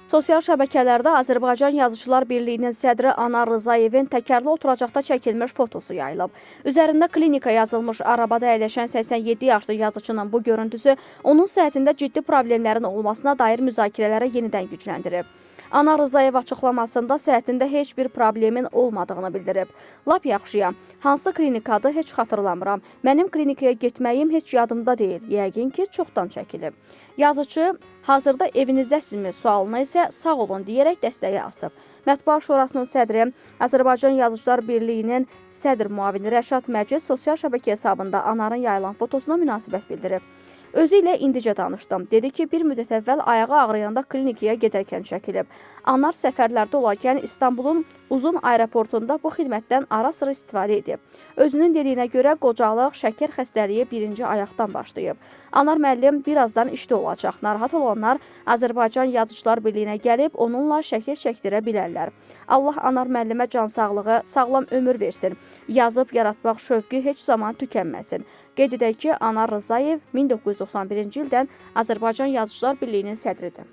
Sosial şəbəkələrdə Azərbaycan Yazıçılar Birliyinin sədri Anar Rzayevin təkərli oturacaqda çəkilmiş fotosu yayılıb. Üzərində klinika yazılmış arabada əyləşən 87 yaşlı yazıçının bu görüntüsü onun səhhətində ciddi problemlərin olmasına dair müzakirələrə yenidən gücləndirib. Anar Rzayev açıqlamasında səhhətində heç bir problemin olmadığını bildirib. Lap yaxşıyam. Hansı klinikadır heç xatırlamıram. Mənim klinikaya getməyim heç yadımda deyil. Yəqin ki, çoxdan çəkilib. Yazıcı hazırda evinizdəsinizmi sualına isə sağ olun deyərək dəstəyi asıb. Mətbuat Şurasının sədri, Azərbaycan Yazıçılar Birliyinin sədr müavini Rəşad Məcid sosial şəbəkə hesabında Anarın yayılan fotosuna münasibət bildirib. Özü ilə indicə danışdım. Dedi ki, bir müddət əvvəl ayağı ağrıyanda klinikaya gedərkən çəkilib. Anar səfərlərdə olarkən İstanbulun Uzun aeroportunda bu xidmətdən ara-sıra istifadə edib. Özünün dediyinə görə qocalıq, şəkər xəstəliyi birinci ayaqdan başlayıb. Anar müəllim birazdan işdə olacaq. Narahat olanlar Azərbaycan Yazıçılar Birliyinə gəlib onunla şəkil çəkdirə bilərlər. Allah Anar müəllimə can sağlığı, sağlam ömür versin. Yazıb yaratmaq şövqü heç zaman tükənməsin. Qeyd edək ki, Anar Rzayev 1991-ci ildən Azərbaycan Yazıçılar Birliyinin sədridir.